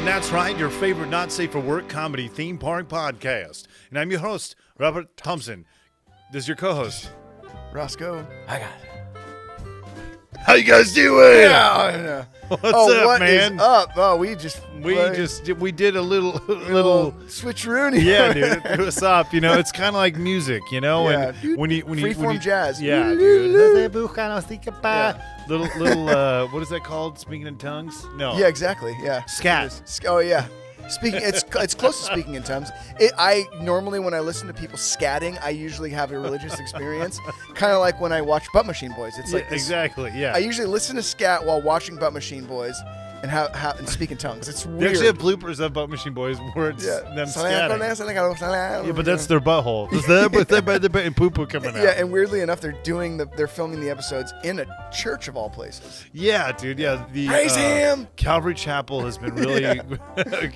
And that's right, your favorite not safe for work comedy theme park podcast. And I'm your host, Robert Thompson. This is your co-host, Rossco. I got it. How you guys doing? Yeah. What's up, what man? is up? Oh, we did a little switcheroony. Yeah, dude. What's up? You know, it's kind of like music, you know, Yeah. and when you Freeform jazz. Yeah, dude. Yeah. Little what is that called? Speaking in tongues? No. Yeah, exactly. Yeah. Scat. Oh yeah. It's close to speaking in tongues. I normally, when I listen to people scatting, I usually have a religious experience, kind of like when I watch Butt Machine Boys. It's like this, exactly. Yeah. I usually listen to scat while watching Butt Machine Boys and and speak in tongues. It's weird. They actually have bloopers of Butt Machine Boys where it's them scatting. Yeah, but that's their butthole. And poo-poo coming out. Yeah, and weirdly enough, they're filming the episodes in a church of all places. Yeah, dude. Yeah, the Praise him! Calvary Chapel has been really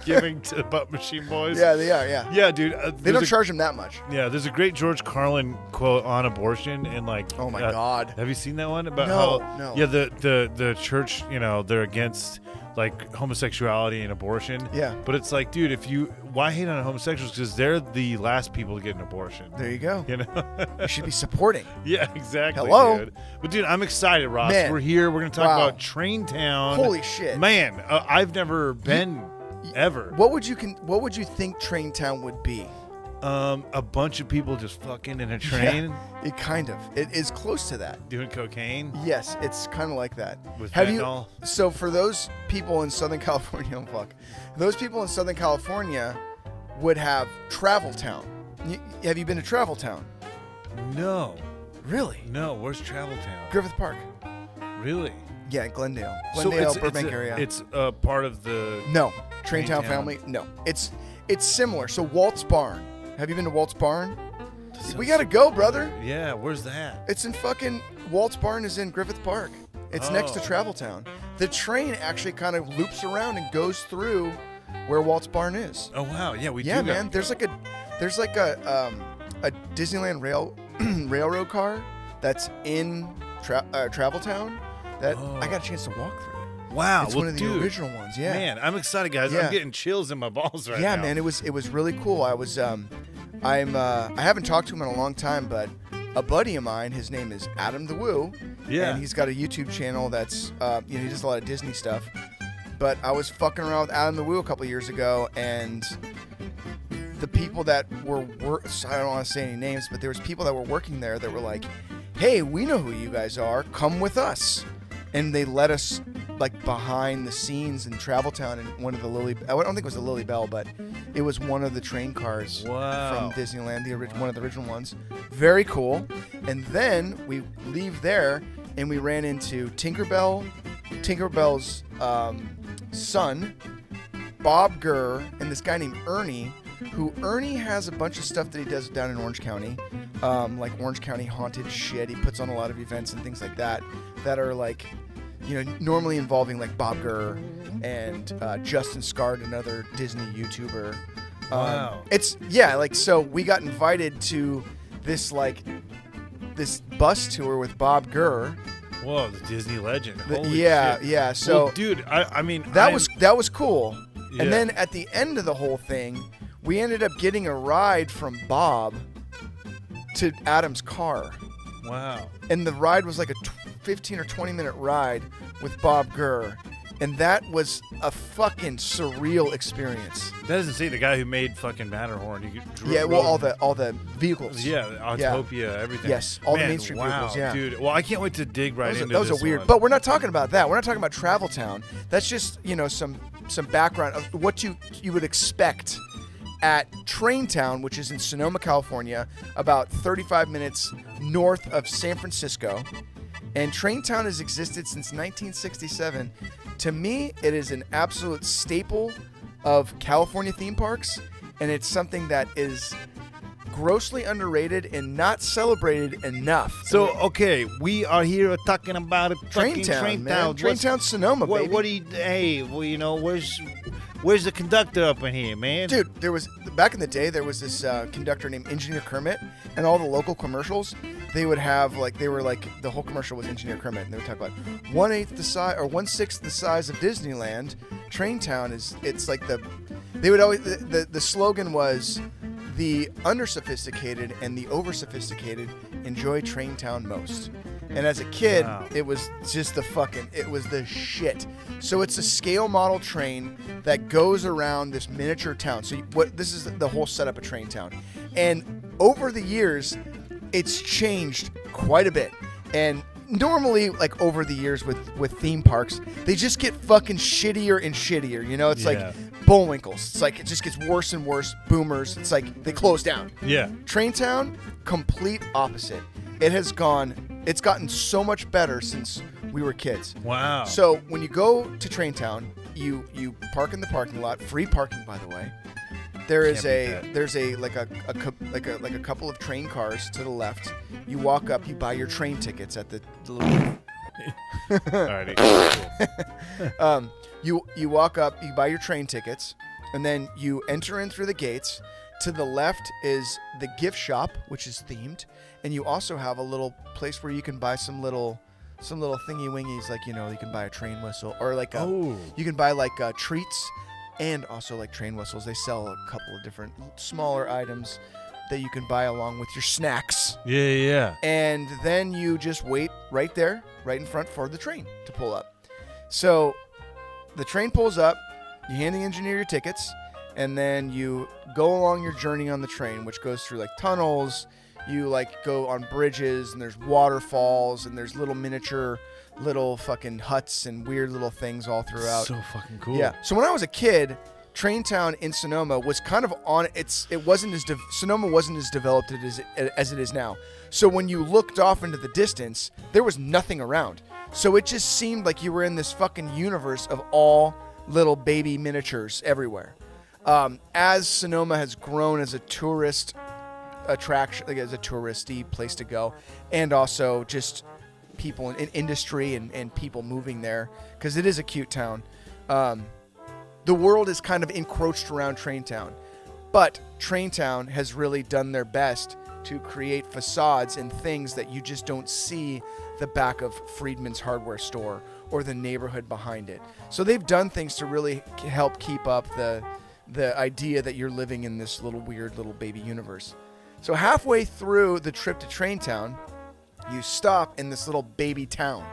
giving to Butt Machine Boys. Yeah, they are. Yeah. Yeah, dude. They don't charge them that much. Yeah, there's a great George Carlin quote on abortion and like. Oh my God. Have you seen that one about No. Yeah, the church, you know, they're against like homosexuality and abortion. Yeah. But it's like, dude, why hate on homosexuals? Because they're the last people to get an abortion. There you go. You know? You should be supporting. Yeah, exactly. Hello? Dude. But dude, I'm excited, Ross. Man. We're here. We're going to talk Wow. about TrainTown. Holy shit. Man, I've never been ever. What would you think TrainTown would be? A bunch of people just fucking in a train It is close to that. doing cocaine Yes, it's kind of like that. with Have fentanyl. So for those people in Southern California, those people in Southern California would have Travel Town. Have you been to Travel Town? No. Really? No, where's Travel Town? Griffith Park. Really? Yeah, Glendale, So Burbank area. It's part of the... No, TrainTown TrainTown. family. No, it's similar. So Walt's Barn. Have you been to Walt's Barn? We gotta go, brother. Yeah, where's that? It's in fucking Walt's Barn is in Griffith Park. It's next to Travel Town. The train actually kind of loops around and goes through where Walt's Barn is. Oh, wow. Yeah, we do. Yeah, man. There's like a Disneyland railroad car that's in Travel Town that I got a chance to walk through. Wow. It's well, one of the dude, original ones. Yeah. Man, I'm excited, guys. Yeah. I'm getting chills in my balls right now. Yeah, man. It was really cool. I haven't talked to him in a long time, but a buddy of mine, his name is Adam the Woo. Yeah. And he's got a YouTube channel that's he does a lot of Disney stuff. But I was fucking around with Adam the Woo a couple years ago, and the people that were I don't want to say any names, but there was people that were working there that were like, "Hey, we know who you guys are. Come with us." And they let us like behind the scenes in Travel Town in one of the I don't think it was the Lily Bell, but it was one of the train cars from Disneyland, one of the original ones. Very cool. And then we leave there and we ran into Tinkerbell's son, Bob Gurr, and this guy named Ernie, who Ernie has a bunch of stuff that he does down in Orange County, like Orange County haunted shit. He puts on a lot of events and things like that are like, you know, normally involving like Bob Gurr and Justin Scard, another Disney YouTuber. Wow. So we got invited to this bus tour with Bob Gurr. Whoa, the Disney legend. Holy shit. Yeah. So, well, dude, I mean, that was cool. Yeah. And then at the end of the whole thing, we ended up getting a ride from Bob to Adam's car. Wow. And the ride was like a 15 or 20 minute ride with Bob Gurr. And that was a fucking surreal experience. That doesn't say the guy who made fucking Matterhorn. All the vehicles. Yeah, Autopia, everything. Yes, all the mainstream vehicles, yeah. Dude, well, I can't wait to dig right into those this are weird. one. But we're not talking about that. We're not talking about Travel Town. That's just, you know, some background of what you would expect at TrainTown, which is in SoNoMa, California, about 35 minutes north of San Francisco. And TrainTown has existed since 1967. To me, it is an absolute staple of California theme parks, and it's something that is grossly underrated and not celebrated enough. So, okay, we are here talking about a fucking TrainTown, man. TrainTown, SoNoMA, baby. What do you? Hey, well, you know, Where's the conductor up in here, man? Dude, there was back in the day. There was this conductor named Engineer Kermit, and all the local commercials, they would have the whole commercial was Engineer Kermit, and they would talk about 1/8 the size or 1/6 the size of Disneyland. TrainTown it's like they would always the slogan was the under-sophisticated and the over-sophisticated enjoy TrainTown most. And as a kid, It was just it was the shit. So it's a scale model train that goes around this miniature town. So this is the whole setup of TrainTown. And over the years, it's changed quite a bit. And normally, like over the years with theme parks, they just get fucking shittier and shittier. You know, it's like Bullwinkles. It's like it just gets worse and worse. Boomers. It's like they close down. Yeah. TrainTown, complete opposite. It's gotten so much better since we were kids. Wow. So when you go to TrainTown, you park in the parking lot, free parking by the way. There's a couple of train cars to the left. You walk up, you buy your train tickets at the little Alrighty. You walk up, you buy your train tickets, and then you enter in through the gates. To the left is the gift shop, which is themed, and you also have a little place where you can buy some little thingy wingies, like you can buy a train whistle or you can buy treats and also like train whistles. They sell a couple of different smaller items that you can buy along with your snacks. Yeah. And then you just wait right there, right in front for the train to pull up. So the train pulls up, you hand the engineer your tickets, and then you go along your journey on the train, which goes through like tunnels. You go on bridges, and there's waterfalls, and there's miniature fucking huts and weird little things all throughout. So fucking cool. Yeah. So when I was a kid, TrainTown in SoNoMa was kind of on SoNoMa wasn't as developed as it is now. So when you looked off into the distance, there was nothing around. So it just seemed like you were in this fucking universe of all little baby miniatures everywhere. As SoNoMa has grown as a tourist attraction, as a touristy place to go, and also just people in industry and people moving there, because it is a cute town. The world is kind of encroached around TrainTown, but TrainTown has really done their best to create facades and things that you just don't see the back of Friedman's hardware store or the neighborhood behind it. So they've done things to really help keep up the idea that you're living in this weird little baby universe. So halfway through the trip to TrainTown, you stop in this little baby town,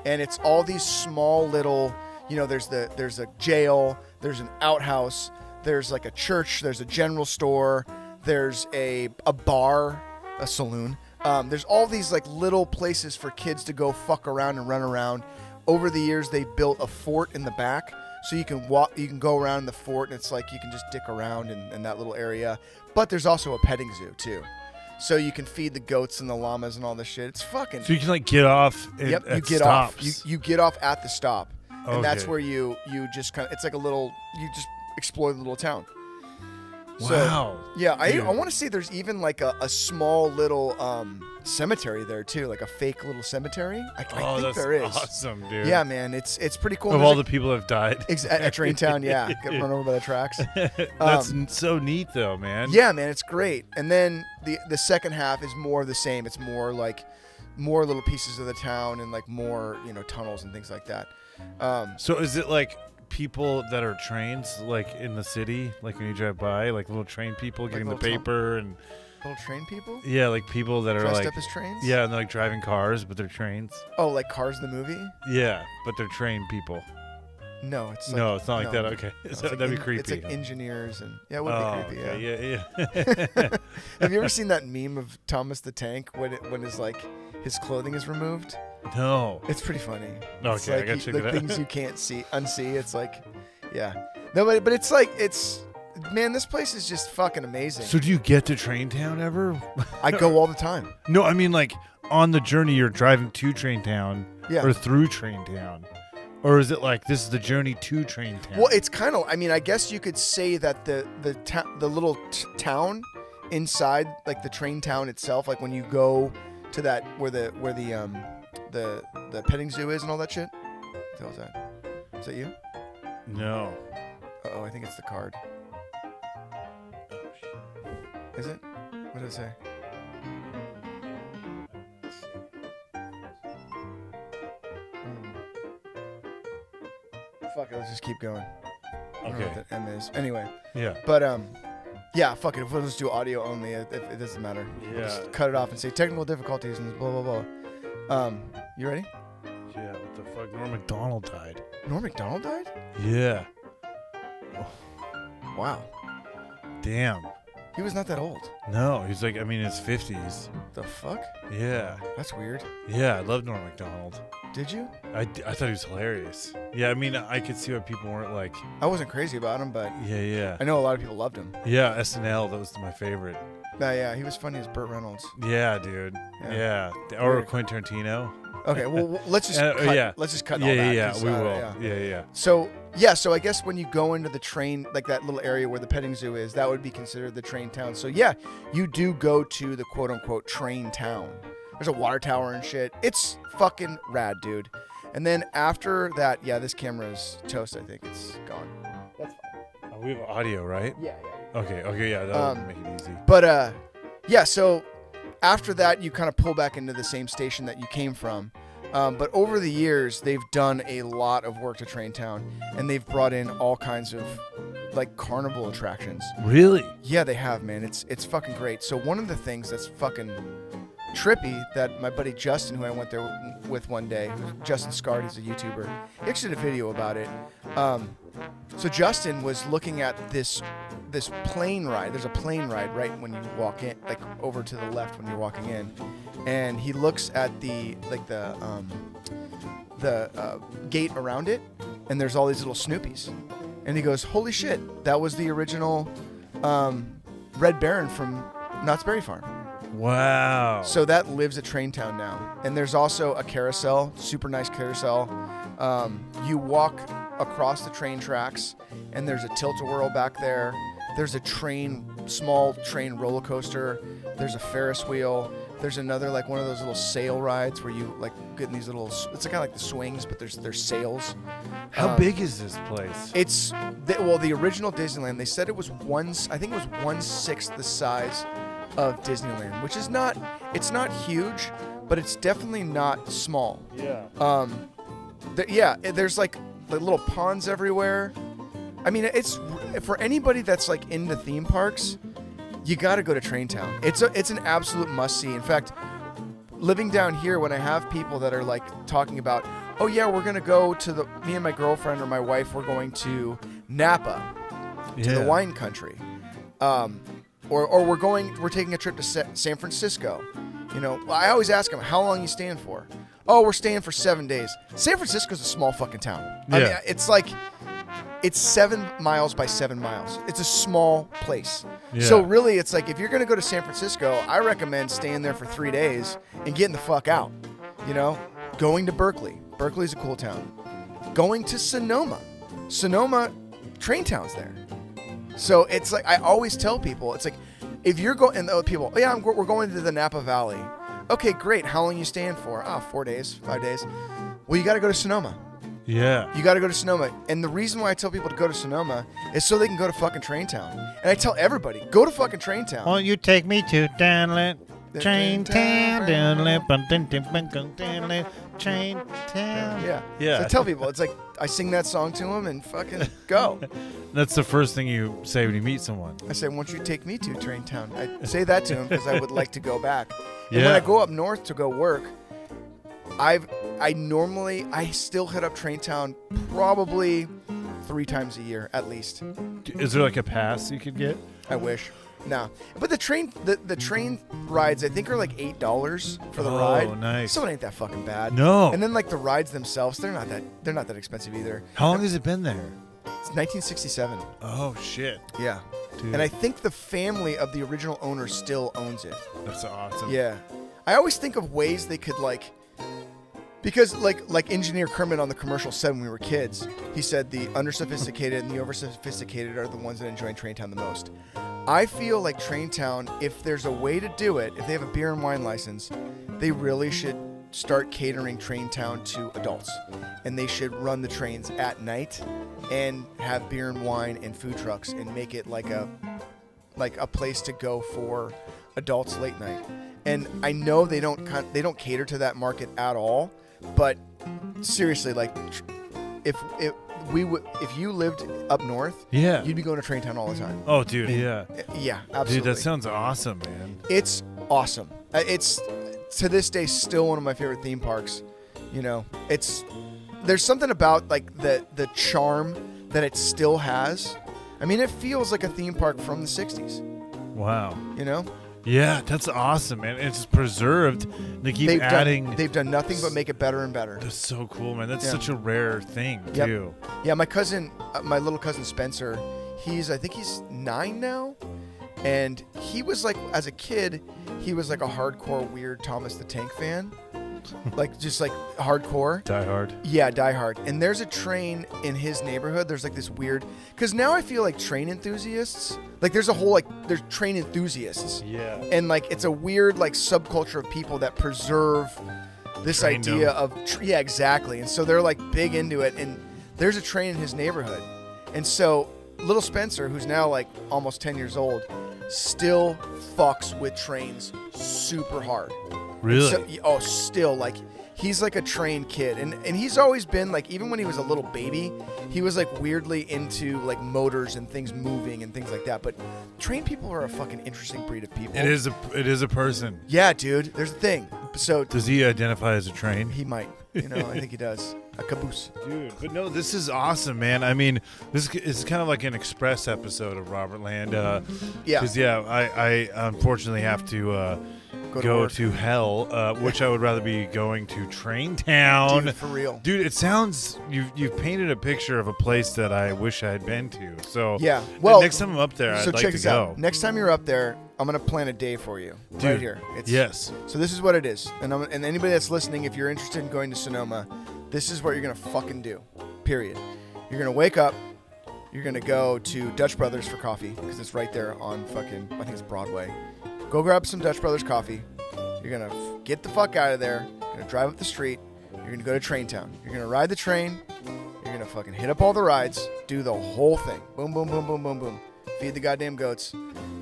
and it's all these small little, there's a jail, there's an outhouse, there's like a church, there's a general store, there's a bar, a saloon. There's all these little places for kids to go fuck around and run around. Over the years, they built a fort in the back, so you can go around in the fort, and it's like you can just dick around in that little area. But there's also a petting zoo too, so you can feed the goats and the llamas and all this shit. It's fucking. So you can get off. Yep, you get stops. off. You get off at the stop, and that's Okay. where you just kind of. It's like you just explore the little town. Wow. So, yeah, I Dude. want to see there's even a small little cemetery there too, like a fake little cemetery. I think That's there is. awesome, dude. Yeah, man, it's pretty cool. Of There's all the people that have died. at TrainTown, yeah, get run over by the tracks. That's so neat, though, man. Yeah, man, it's great. And then the second half is more of the same. It's more more little pieces of the town and more tunnels and things like that. So is it people that are trains in the city, when you drive by, little train people getting the little paper and Little train people? yeah, people that are Dressed up as trains? yeah, and they're driving cars, but they're trains. Oh, like Cars the movie? Yeah, but they're train people. No, it's No, it's not like no. that. Okay, No, it's so that'd be creepy. It's like engineers and it would Oh, be creepy. okay, Yeah. yeah. Have you ever seen that meme of Thomas the Tank when his clothing is removed? No. It's pretty funny. Okay, It's I gotta check it out. things you can't unsee. It's yeah. No, but it's man, this place is just fucking amazing. So do you get to TrainTown ever? I go all the time. No, I mean on the journey you're driving to TrainTown Yeah. or through TrainTown. Or is it this is the journey to TrainTown? Well, it's kind of. I mean, I guess you could say that the little town inside, the train town itself, when you go to that where the petting zoo is and all that shit. What the hell is that? Is that you? No. Uh-oh, I think it's the card. Is it? What did it say? Fuck it, let's just keep going. I don't know Okay. what the M is. Anyway. Yeah. But, yeah, fuck it. If we'll just do audio only, it doesn't matter. We'll Yeah. just cut it off and say technical difficulties and blah, blah, blah. You ready? Yeah. What the fuck? Norm Macdonald died. Norm Macdonald died? Yeah. Wow. Damn. He was not that old. No, he's like, I mean, in his 50s. The fuck? Yeah. That's weird. Yeah, I love Norm Macdonald. Did you? I thought he was hilarious. Yeah, I mean, I could see why people weren't like, I wasn't crazy about him, but yeah. I know a lot of people loved him. Yeah, SNL, that was my favorite. Yeah, he was funny as Burt Reynolds. Yeah, dude. Yeah. Yeah. Or Weird. Quentin Tarantino. Okay, well, let's just cut, yeah. let's just cut Yeah, all that. yeah, 'cause, we will. yeah. Yeah. So I guess when you go into the train, like that little area where the petting zoo is, that would be considered the train town. So yeah, you do go to the quote unquote train town. There's a water tower and shit. It's fucking rad, dude. And then after that, yeah, this camera's toast. I think it's gone. That's fine. Oh, we have audio, right? Yeah. Okay, yeah, that'll make it easy. But yeah, so after that, you kind of pull back into the same station that you came from. But over the years, they've done a lot of work to TrainTown, and they've brought in all kinds of like carnival attractions. Really? Yeah, they have, man. It's fucking great. So one of the things that's fucking trippy that my buddy Justin, who I went there with one day, Justin Scard, he's a YouTuber, he actually did a video about it. So Justin was looking at this plane ride. There's a plane ride right when you walk in, like over to the left when you're walking in, and he looks at the gate around it, and there's all these little Snoopies, and he goes, "Holy shit, that was the original Red Baron from Knott's Berry Farm." Wow. So that lives at TrainTown now. And there's also a carousel, super nice carousel. You walk across the train tracks, and there's a tilt-a-whirl back there. There's a small train roller coaster. There's a Ferris wheel. There's another, like one of those little sail rides where you like get in these little, it's kind of like the swings, but there's sails. How big is this place? It's, the original Disneyland, they said it was I think it was 1/6 the size of Disneyland, which is it's not huge, but it's definitely not small. Yeah. There's like the little ponds everywhere. I mean, it's for anybody that's like into theme parks, you got to go to TrainTown. It's an absolute must see. In fact, living down here, when I have people that are like talking about, oh yeah, we're gonna go to me and my girlfriend or my wife, we're going to Napa, to the wine country. Or we're taking a trip to San Francisco. You know, I always ask them, how long are you staying for? Oh, we're staying for 7 days. San Francisco's a small fucking town. Yeah. I mean, it's like, it's 7 miles by 7 miles. It's a small place. Yeah. So really, it's like, if you're going to go to San Francisco, I recommend staying there for 3 days and getting the fuck out. You know, going to Berkeley. Berkeley's a cool town. Going to SoNoMa. SoNoMa, TrainTown's there. So it's like, I always tell people, it's like, if you're going, and people, oh yeah, we're going to the Napa Valley. Okay, great. How long are you staying for? 4 days, 5 days. Well, you got to go to SoNoMa. Yeah. You got to go to SoNoMa. And the reason why I tell people to go to SoNoMa is so they can go to fucking TrainTown. And I tell everybody, go to fucking TrainTown. Won't you take me to Downland? TrainTown, TrainTown. Yeah. So I tell people, it's like, I sing that song to them and fucking go. That's the first thing you say when you meet someone. I say, won't you take me to TrainTown? I say that to him because I would like to go back. And Yeah. when I go up north to go work, I still hit up TrainTown probably 3 times a year at least. Is there like a pass you could get? I wish. No. But the train rides I think are like $8 for the ride. Oh, nice. So it ain't that fucking bad. No. And then like the rides themselves, they're not that expensive either. How long has it been there? It's 1967. Oh shit. Yeah. Dude. And I think the family of the original owner still owns it. That's awesome. Yeah. I always think of ways they could like, because like Engineer Kermit on the commercial said when we were kids, he said the under-sophisticated and the over-sophisticated are the ones that enjoy TrainTown the most. I feel like TrainTown, if there's a way to do it, if they have a beer and wine license, they really should start catering TrainTown to adults, and they should run the trains at night and have beer and wine and food trucks and make it like a place to go for adults late night. And I know they don't cater to that market at all, but seriously, like if you lived up north, you'd be going to TrainTown all the time. Oh, dude, yeah, absolutely. Dude, that sounds awesome, man. It's awesome. It's to this day still one of my favorite theme parks. You know, there's something about like the charm that it still has. I mean, it feels like a theme park from the 60s. Wow. You know? Yeah, that's awesome, man. It's just preserved. They keep they've done nothing but make it better and better. That's so cool, man. That's such a rare thing, too. Yeah, my little cousin Spencer, I think he's 9 now. And he was like, as a kid, he was like a hardcore weird Thomas the Tank fan. Like, just like hardcore. Die Hard. Yeah, Die Hard. And there's a train in his neighborhood. There's like this weird, because now I feel like train enthusiasts, like there's a whole, there's train enthusiasts. Yeah. And like, it's a weird like subculture of people that preserve this idea of, yeah, exactly. And so they're like big into it. And there's a train in his neighborhood. And so little Spencer, who's now like almost 10 years old, still fucks with trains super hard. Really? Still, like, he's like a train kid. And he's always been, like, even when he was a little baby, he was, like, weirdly into, like, motors and things moving and things like that. But train people are a fucking interesting breed of people. It is a person. Yeah, dude. There's a thing. So does he identify as a train? He might. You know, I think he does. A caboose. Dude, but no, this is awesome, man. I mean, this is kind of like an express episode of Robertland. Yeah. Because, I unfortunately have to go to hell, which I would rather be going to TrainTown. Dude, for real. Dude, it sounds, you've painted a picture of a place that I wish I had been to. So yeah, well, next time I'm up there, so I'd like check to this go. out. Next time you're up there, I'm going to plan a day for you. Dude, right here. Yes. So this is what it is. And anybody that's listening, if you're interested in going to SoNoMa, this is what you're going to fucking do. Period. You're going to wake up. You're going to go to Dutch Brothers for coffee because it's right there on fucking, I think it's Broadway. Go grab some Dutch Brothers coffee. You're going to get the fuck out of there. You're going to drive up the street. You're going to go to TrainTown. You're going to ride the train. You're going to fucking hit up all the rides. Do the whole thing. Boom, boom, boom, boom, boom, boom. Feed the goddamn goats.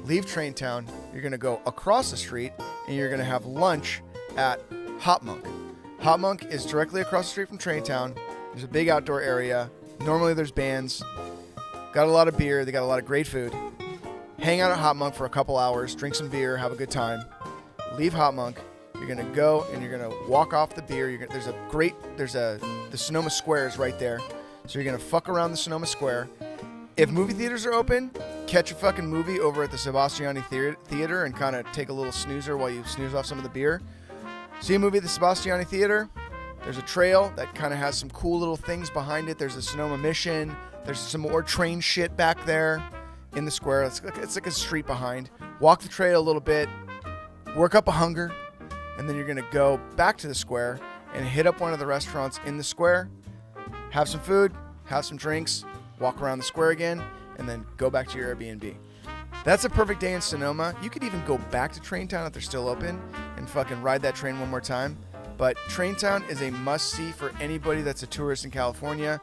Leave TrainTown. You're going to go across the street and you're going to have lunch at Hop Monk. Hop Monk is directly across the street from TrainTown. There's a big outdoor area. Normally there's bands. Got a lot of beer. They got a lot of great food. Hang out at Hop Monk for a couple hours. Drink some beer. Have a good time. Leave Hop Monk. You're going to go and you're going to walk off the beer. The SoNoMa Square is right there. So you're going to fuck around the SoNoMa Square. If movie theaters are open, catch a fucking movie over at the Sebastiani Theater and kind of take a little snoozer while you snooze off some of the beer. See a movie at the Sebastiani Theater. There's a trail that kind of has some cool little things behind it. There's a SoNoMa mission. There's some more train shit back there in the square. It's like a street behind. Walk the trail a little bit. Work up a hunger. And then you're going to go back to the square and hit up one of the restaurants in the square. Have some food. Have some drinks. Walk around the square again. And then go back to your Airbnb. That's a perfect day in SoNoMa. You could even go back to TrainTown if they're still open and fucking ride that train one more time. But TrainTown is a must-see for anybody that's a tourist in California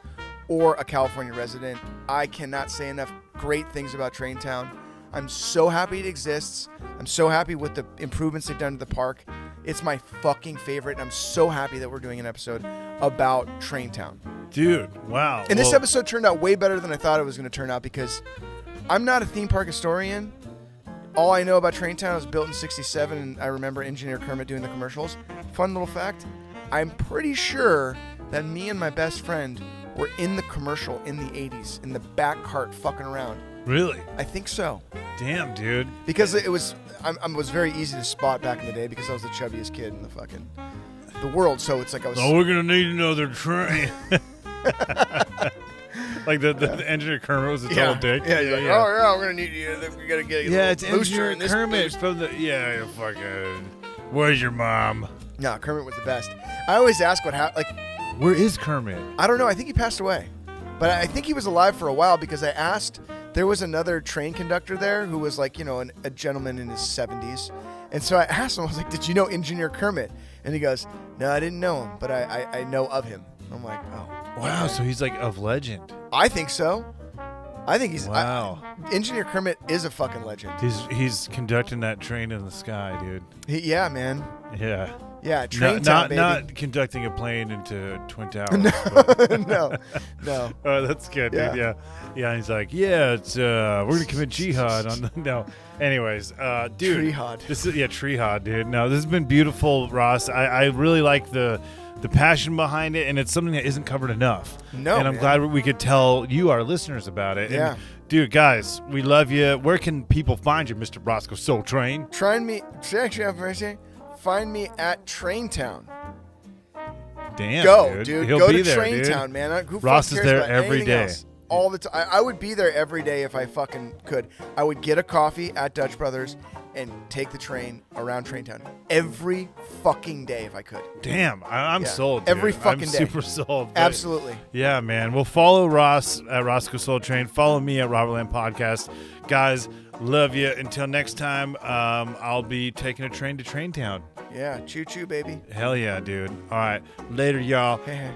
or a California resident. I cannot say enough great things about TrainTown. I'm so happy it exists. I'm so happy with the improvements they've done to the park. It's my fucking favorite. And I'm so happy that we're doing an episode about TrainTown. Dude, wow. And this episode turned out way better than I thought it was going to turn out because I'm not a theme park historian. All I know about TrainTown was built in 67, and I remember Engineer Kermit doing the commercials. Fun little fact, I'm pretty sure that me and my best friend were in the commercial in the 80s, in the back cart fucking around. Really? I think so. Damn, dude. Because it was very easy to spot back in the day because I was the chubbiest kid in the world, so it's like I was... Oh, we're going to need another train. Like the Engineer Kermit was a total dick. Yeah, yeah. Like, oh yeah, we're gonna need you. We gotta get a it's booster Engineer in this Kermit from the fucking. Where's your mom? No, Kermit was the best. I always ask what happened. Like, where is Kermit? I don't know. I think he passed away, but I think he was alive for a while because I asked. There was another train conductor there who was like, a gentleman in his 70s, and so I asked him. I was like, "Did you know Engineer Kermit?" And he goes, no, I didn't know him, but I know of him. I'm like, oh. Wow, okay. so he's like of legend. I think so. I think he's... Wow. Engineer Kermit is a fucking legend. He's conducting that train in the sky, dude. Yeah, man. Yeah. Yeah, TrainTown, baby. Not conducting a plane into Twin Towers. No. Oh, that's good, dude. Yeah. Yeah, and he's like, it's we're gonna commit jihad on the no. Anyways, dude. Treehod. This is treehod, dude. No, this has been beautiful, Ross. I really like the passion behind it, and it's something that isn't covered enough. No, and I'm glad we could tell you, our listeners, about it. Yeah. And, dude, guys, we love you. Where can people find you, Mr. Rossco Soletrain? Find me at TrainTown. Damn, dude. He'll Go be to there, TrainTown, dude. man. Who Ross is cares there about every anything day. else? All the time. I would be there every day if I fucking could. I would get a coffee at Dutch Brothers and take the train around TrainTown every fucking day if I could. Damn, I'm sold. Dude. Every fucking I'm day. super sold. Absolutely. Yeah, man. Well, follow Ross at Rossco Soletrain. Follow me at Robertland Podcast. Guys, love you. Until next time, I'll be taking a train to TrainTown. Yeah, choo-choo, baby. Hell yeah, dude. All right. Later, y'all. Hey.